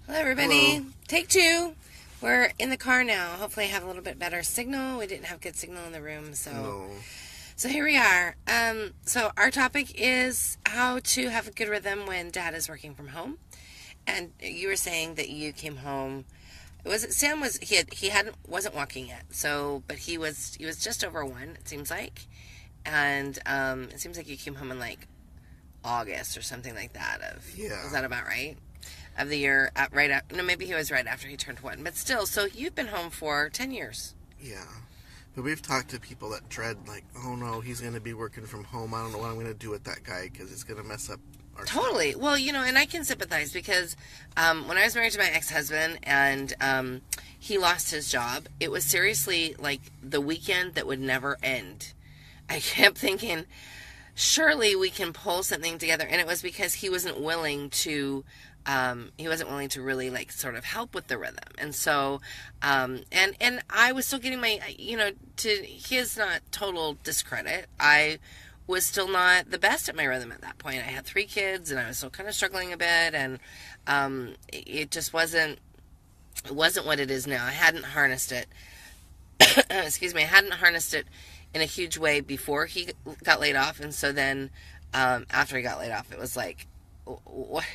Hello, everybody. Hello. Take two. We're in the car now. Hopefully, I have a little bit better signal. We didn't have good signal in the room, so No. here we are. So our topic is how to have a good rhythm when Dad is working from home. And you were saying that you came home. Was it Sam? Was he hadn't wasn't walking yet? So, but he was just over 1. It seems like, and it seems like you came home in like August or something like that. Yeah. Is that about right? Of the year, no, maybe he was right after he turned 1, but still. So you've been home for 10 years. Yeah. But we've talked to people that dread, like, oh no, he's going to be working from home. I don't know what I'm going to do with that guy because he's going to mess up our Totally. stuff. Well, and I can sympathize because when I was married to my ex-husband and he lost his job, it was seriously like the weekend that would never end. I kept thinking, surely we can pull something together, and it was because he wasn't willing to really like sort of help with the rhythm. And so and I was still getting my, to his not total discredit, I was still not the best at my rhythm at that point. I had 3 kids and I was still kind of struggling a bit, and it just wasn't what it is now. I hadn't harnessed it. Excuse me. I hadn't harnessed it in a huge way before he got laid off, and so then after he got laid off, it was like, what?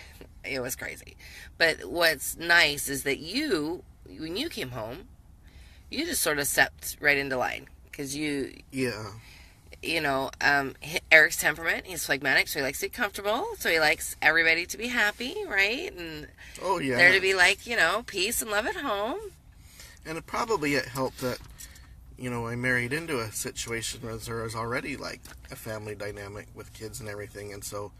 It was crazy. But what's nice is that when you came home, you just sort of stepped right into line because Yeah. Eric's temperament. He's phlegmatic, so he likes to be comfortable. So he likes everybody to be happy, right? And Oh, yeah. there to be like, peace and love at home. And it helped that, I married into a situation where there was already, like, a family dynamic with kids and everything. And so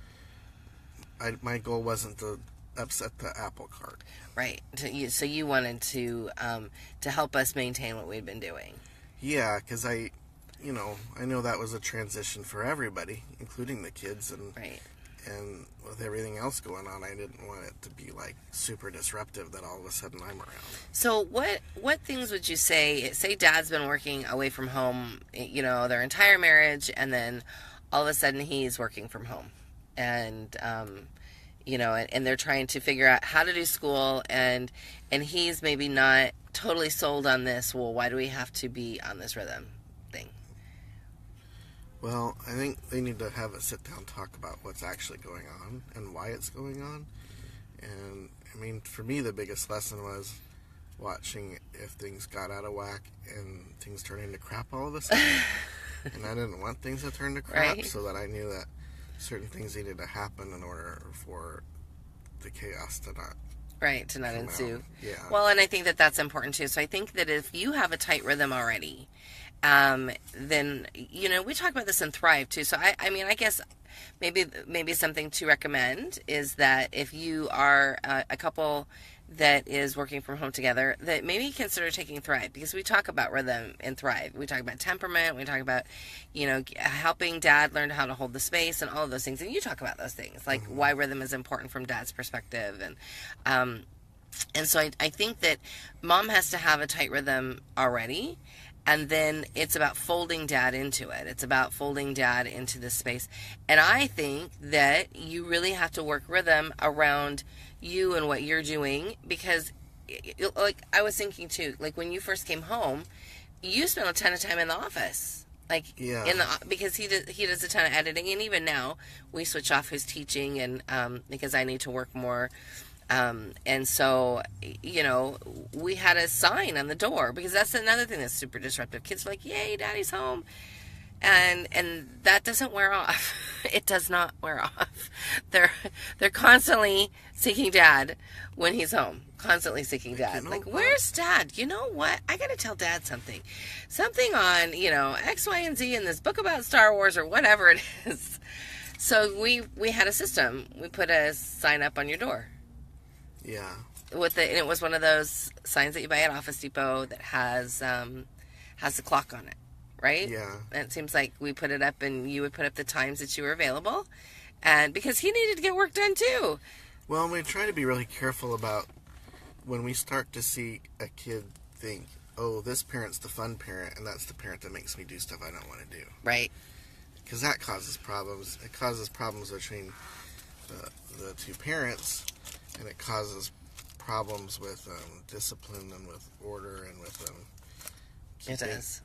my goal wasn't to upset the apple cart. Right. So you wanted to help us maintain what we'd been doing. Yeah, because I know that was a transition for everybody, including the kids, and Right. and with everything else going on, I didn't want it to be like super disruptive that all of a sudden I'm around. So what things would you say? Say Dad's been working away from home, their entire marriage, and then all of a sudden he's working from home, and and they're trying to figure out how to do school, and he's maybe not totally sold on this. Well, why do we have to be on this rhythm thing? Well, I think they need to have a sit down talk about what's actually going on and why it's going on. And I mean, for me, the biggest lesson was watching if things got out of whack and things turned into crap all of a sudden. And I didn't want things to turn to crap, Right. so that I knew that certain things needed to happen in order for the chaos to not Right, to not come ensue. out. Yeah. Well, and I think that that's important too. So I think that if you have a tight rhythm already, then we talk about this in Thrive too. So I mean, I guess maybe something to recommend is that if you are a couple that is working from home together, that maybe consider taking Thrive, because we talk about rhythm in Thrive. We talk about temperament. We talk about helping Dad learn how to hold the space and all of those things. And you talk about those things, like why rhythm is important from Dad's perspective, and so I think that Mom has to have a tight rhythm already. And then it's about folding Dad into it. It's about folding Dad into this space. And I think that you really have to work rhythm around you and what you're doing, because, like, I was thinking too, like, when you first came home, you spent a ton of time in the office. Like, Yeah. because he does a ton of editing. And even now, we switch off his teaching, and because I need to work more. And so, we had a sign on the door, because that's another thing that's super disruptive. Kids are like, yay, Daddy's home. And that doesn't wear off. It does not wear off. They're constantly seeking Dad when he's home. Constantly seeking Dad. Like, where's Dad? You know what? I gotta tell Dad something. Something on, X, Y, and Z in this book about Star Wars or whatever it is. So we had a system. We put a sign up on your door. Yeah. And it was one of those signs that you buy at Office Depot that has the clock on it, right? Yeah. And it seems like we put it up, and you would put up the times that you were available, and because he needed to get work done too. Well, we try to be really careful about when we start to see a kid think, oh, this parent's the fun parent, and that's the parent that makes me do stuff I don't want to do. Right. Because that causes problems. It causes problems between the two parents, and it causes problems with discipline and with order and with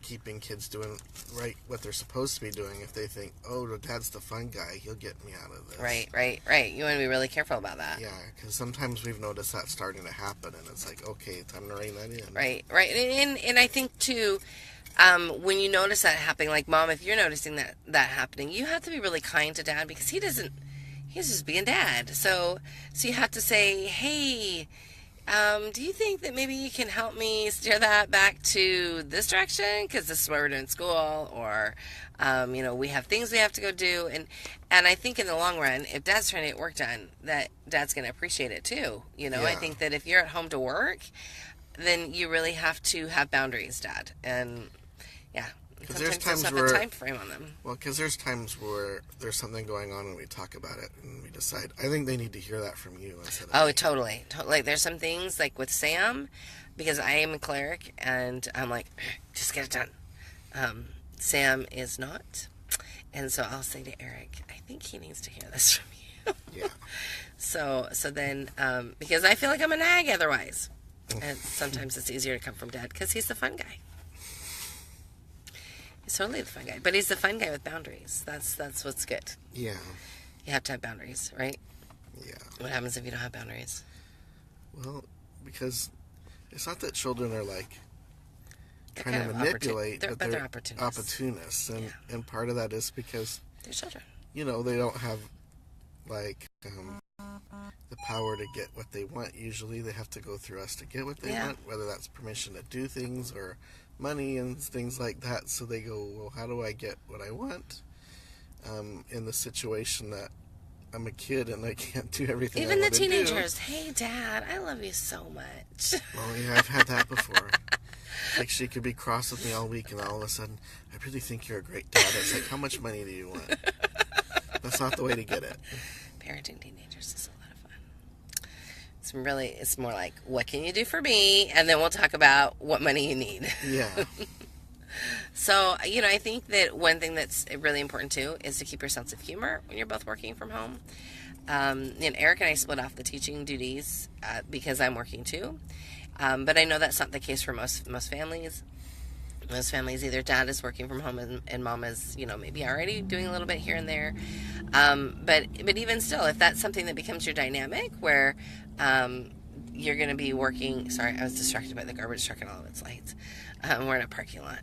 keeping kids doing right what they're supposed to be doing. If they think, oh, Dad's the fun guy, he'll get me out of this. Right. You want to be really careful about that. Yeah, because sometimes we've noticed that starting to happen, and it's like, okay, time to rein that in. Right. And I think, too, when you notice that happening, like, Mom, if you're noticing that happening, you have to be really kind to Dad, because he's just being Dad. So you have to say, hey, do you think that maybe you can help me steer that back to this direction? Because this is what we're doing in school, or, we have things we have to go do. And I think in the long run, if Dad's trying to get work done, that Dad's going to appreciate it too. Yeah. I think that if you're at home to work, then you really have to have boundaries, Dad. And, yeah. Because there's times where... a time frame on them. Well, because there's times where there's something going on and we talk about it and we decide, I think they need to hear that from you instead of me. Totally. Like, there's some things, like with Sam, because I am a cleric, and I'm like, just get it done. Sam is not. And so I'll say to Eric, I think he needs to hear this from you. Yeah. So then, because I feel like I'm a nag otherwise. And sometimes it's easier to come from Dad, because he's the fun guy. He's totally the fun guy, but he's the fun guy with boundaries. That's what's good. Yeah. You have to have boundaries, right? Yeah. What happens if you don't have boundaries? Well, because it's not that children are like They're trying to manipulate, but they're opportunists. Opportunists, and part of that is because they're children. They don't have like the power to get what they want. Usually, they have to go through us to get what they want, whether that's permission to do things or money and things like that. So they go, well, how do I get what I want? In the situation that I'm a kid and I can't do everything Even I the want to do. teenagers, hey, Dad, I love you so much. Well, yeah, I've had that before. Like, she could be cross with me all week, and all of a sudden, I really think you're a great dad. It's like, how much money do you want? That's not the way to get it. Parenting teenagers is a lot of fun. It's more like, what can you do for me? And then we'll talk about what money you need. Yeah. So, I think that one thing that's really important, too, is to keep your sense of humor when you're both working from home. Eric and I split off the teaching duties because I'm working, too. But I know that's not the case for most families. Most families, either Dad is working from home and Mom is, maybe already doing a little bit here and there. But even still, if that's something that becomes your dynamic, where you're going to be working... Sorry, I was distracted by the garbage truck and all of its lights. We're in a parking lot.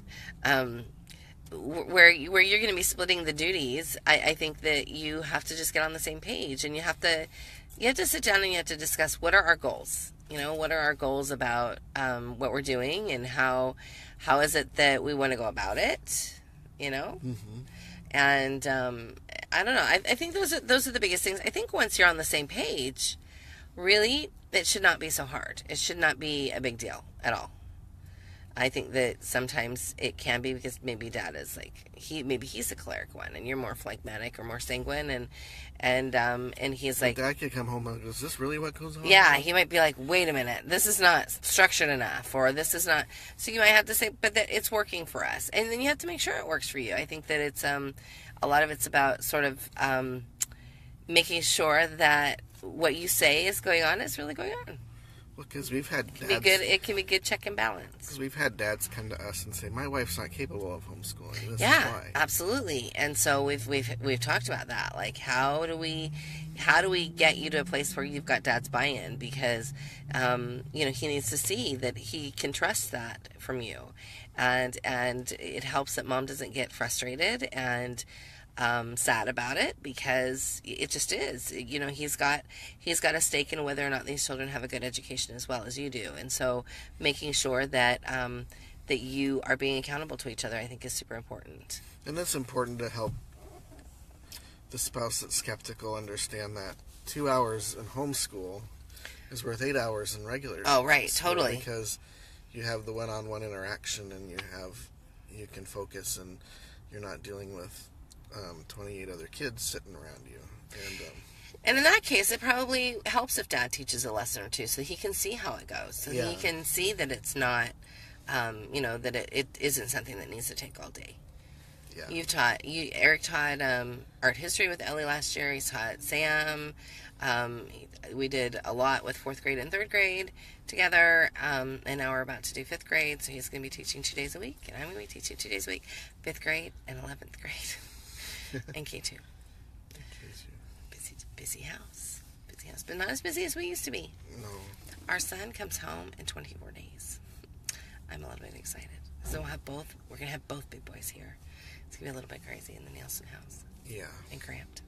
Where you're going to be splitting the duties, I think that you have to just get on the same page, and you have to sit down and you have to discuss, what are our goals? What are our goals about what we're doing, and how is it that we want to go about it? Mm-hmm. And I don't know. I think those are the biggest things. I think once you're on the same page, really, it should not be so hard. It should not be a big deal at all. I think that sometimes it can be, because maybe Dad is like, he's a cleric one, and you're more phlegmatic or more sanguine, and he's like, Dad could come home and go, is this really what goes on? Yeah, he might be like, wait a minute, this is not structured enough, or this is not. So you might have to say, but that it's working for us, and then you have to make sure it works for you. I think that it's a lot of it's about sort of making sure that what you say is going on is really going on. Well, because we've had dads... It can be good check and balance. Because we've had dads come to us and say, my wife's not capable of homeschooling. This is why. Absolutely. And so we've talked about that. Like, how do we get you to a place where you've got Dad's buy-in? Because, he needs to see that he can trust that from you. And it helps that Mom doesn't get frustrated and sad about it, because it just is. He's got a stake in whether or not these children have a good education as well as you do, and so making sure that that you are being accountable to each other, I think, is super important. And that's important to help the spouse that's skeptical understand that 2 hours in homeschool is worth 8 hours in regular. Oh, right, school, totally. Because you have the one-on-one interaction, and you can focus, and you're not dealing with 28 other kids sitting around you. And in that case, it probably helps if Dad teaches a lesson or two, so he can see how it goes. So he can see that it's not, that it isn't something that needs to take all day. Yeah. Eric taught art history with Ellie last year. He's taught Sam. We did a lot with 4th grade and 3rd grade together. And now we're about to do 5th grade. So he's going to be teaching 2 days a week. And I'm going to be teaching 2 days a week, 5th grade and 11th grade. And K2. Busy house. Busy house. But not as busy as we used to be. No. Our son comes home in 24 days. I'm a little bit excited. So we're going to have both big boys here. It's going to be a little bit crazy in the Nielsen house. Yeah. And cramped.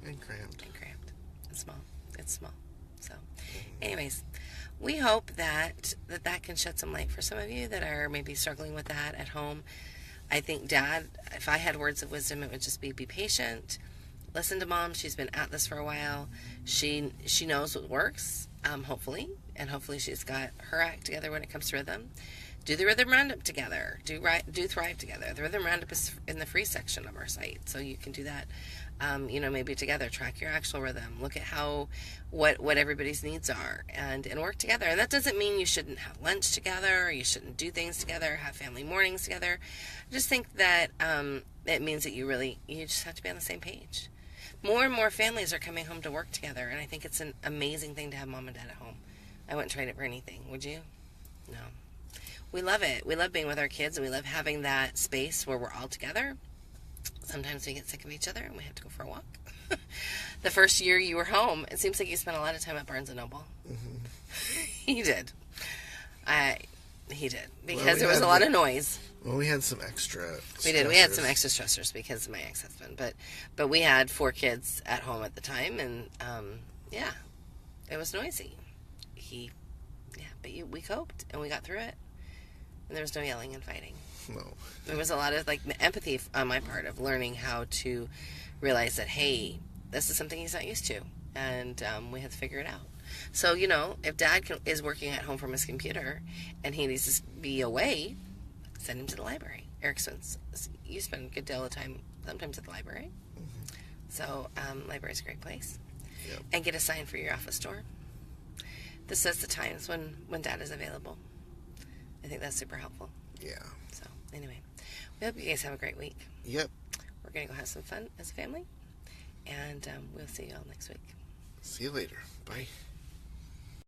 And cramped. And small. It's small. So, anyways, we hope that can shed some light for some of you that are maybe struggling with that at home. I think, Dad, if I had words of wisdom, it would just be patient. Listen to Mom. She's been at this for a while. She knows what works, hopefully. And hopefully she's got her act together when it comes to rhythm. Do the Rhythm Roundup together. Do Thrive together. The Rhythm Roundup is in the free section of our site, so you can do that. Maybe together. Track your actual rhythm. Look at what everybody's needs are, and work together. And that doesn't mean you shouldn't have lunch together, or you shouldn't do things together, have family mornings together. I just think that it means that you just have to be on the same page. More and more families are coming home to work together, and I think it's an amazing thing to have Mom and Dad at home. I wouldn't trade it for anything, would you? No. We love it. We love being with our kids, and we love having that space where we're all together. Sometimes we get sick of each other, and we have to go for a walk. The first year you were home, it seems like you spent a lot of time at Barnes & Noble. Mm-hmm. He did. He did. Because there was a lot of noise. Well, we had some extra stressors. We did. We had some extra stressors because of my ex-husband. But we had 4 kids at home at the time, and, it was noisy. We coped, and we got through it. And there was no yelling and fighting. No. There was a lot of empathy on my part of learning how to realize that, hey, this is something he's not used to, and we have to figure it out. So, if Dad is working at home from his computer and he needs to be away, send him to the library. Eric you spend a good deal of time sometimes at the library. Mm-hmm. So, library is a great place. Yep. And get a sign for your office door. This says the times when Dad is available. I think that's super helpful. Yeah. So, anyway, we hope you guys have a great week. Yep. We're going to go have some fun as a family, and we'll see you all next week. See you later. Bye.